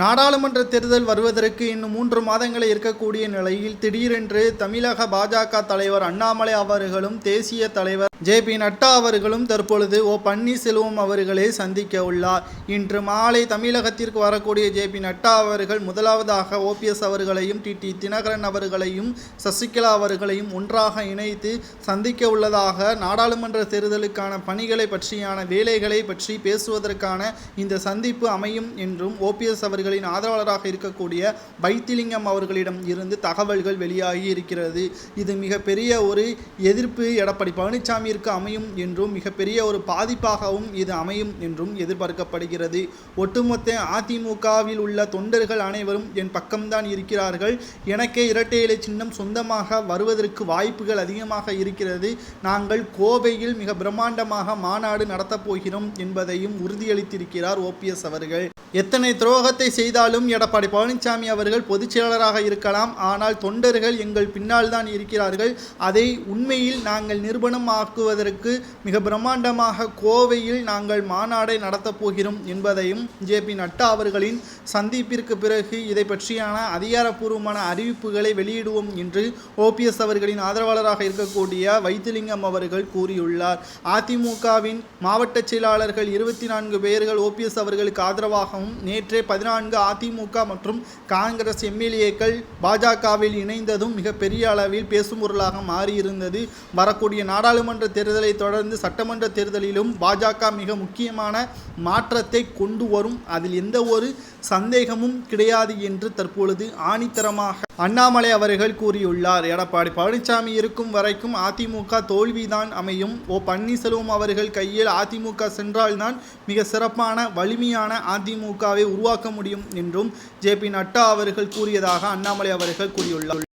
நாடாளுமன்ற தேர்தல் வருவதற்கு இன்னும் 3 மாதங்களே இருக்கக்கூடிய நிலையில் திடீரென்று தமிழக பாஜக தலைவர் அண்ணாமலை அவர்களும் தேசிய தலைவர் ஜே.பி. நட்டா அவர்களும் தற்பொழுது பன்னீர்செல்வம் அவர்களை சந்திக்க உள்ளார். இன்று மாலை தமிழகத்திற்கு வரக்கூடிய ஜே.பி. நட்டா அவர்கள் முதலாவதாக ஓபிஎஸ் அவர்களையும் டி தினகரன் அவர்களையும் சசிகலா அவர்களையும் ஒன்றாக இணைத்து சந்திக்க உள்ளதாக நாடாளுமன்ற தேர்தலுக்கான பணிகளை பற்றியான வேலைகளை பற்றி பேசுவதற்கான இந்த சந்திப்பு அமையும் என்றும் ஓபிஎஸ் அவர்களின் ஆதரவாளராக இருக்கக்கூடிய வைத்திலிங்கம் அவர்களிடம் இருந்து தகவல்கள் வெளியாகி இருக்கிறது. இது மிகப்பெரிய ஒரு எதிர்ப்பு எடப்பாடி பழனிசாமிற்கு அமையும் என்றும் மிகப்பெரிய ஒரு பாதிப்பாகவும் இது அமையும் என்றும் எதிர்பார்க்கப்படுகிறது. ஒட்டுமொத்த அதிமுகவில் உள்ள தொண்டர்கள் அனைவரும் என் பக்கம்தான் இருக்கிறார்கள். எனக்கே இரட்டை இலை சின்னம் சொந்தமாக வருவதற்கு வாய்ப்புகள் அதிகமாக இருக்கிறது. நாங்கள் கோவையில் மிக பிரம்மாண்டமாக மாநாடு நடத்தப் போகிறோம் என்பதையும் உறுதியளித்திருக்கிறார் ஓபிஎஸ் அவர்கள். எத்தனை துரோகத்தை செய்தாலும் எடப்பாடி பழனிசாமி அவர்கள் பொதுச் செயலாளராக இருக்கலாம், ஆனால் தொண்டர்கள் எங்கள் பின்னால் தான் இருக்கிறார்கள். அதை உண்மையில் நாங்கள் நிரூபணமாக்குவதற்கு மிக பிரம்மாண்டமாக கோவையில் நாங்கள் மாநாடை நடத்தப் போகிறோம் என்பதையும் ஜே.பி. நட்டா அவர்களின் சந்திப்பிற்கு பிறகு இதை பற்றியான அதிகாரப்பூர்வமான அறிவிப்புகளை வெளியிடுவோம் என்று ஓபிஎஸ் அவர்களின் ஆதரவாளராக இருக்கக்கூடிய வைத்திலிங்கம் அவர்கள் கூறியுள்ளார். அதிமுகவின் மாவட்ட செயலாளர்கள் 24 பேர்கள் ஓபிஎஸ் அவர்களுக்கு ஆதரவாகவும் நேற்றே 14 அதிமுக மற்றும் காங்கிரஸ் எம்எல்ஏக்கள் பாஜகவில் இணைந்ததும் மிகப்பெரிய அளவில் பேசும் பொருளாக மாறியிருந்தது. வரக்கூடிய நாடாளுமன்ற தேர்தலை தொடர்ந்து சட்டமன்ற தேர்தலிலும் பாஜக மிக முக்கியமான மாற்றத்தை கொண்டு வரும், அதில் எந்த ஒரு சந்தேகமும் கிடையாது என்று தற்பொழுது ஆணித்தரமாக அண்ணாமலை அவர்கள் கூறியுள்ளார். எடப்பாடி பழனிசாமி இருக்கும் வரைக்கும் அதிமுக தோல்விதான் அமையும். பன்னீர்செல்வம் அவர்கள் கையில் அதிமுக சென்றால்தான் மிக சிறப்பான வலிமையான அதிமுகவை உருவாக்க முடியும் என்றும் ஜே.பி. நட்டா அவர்கள் கூறியதாக அண்ணாமலை அவர்கள் கூறியுள்ளார்.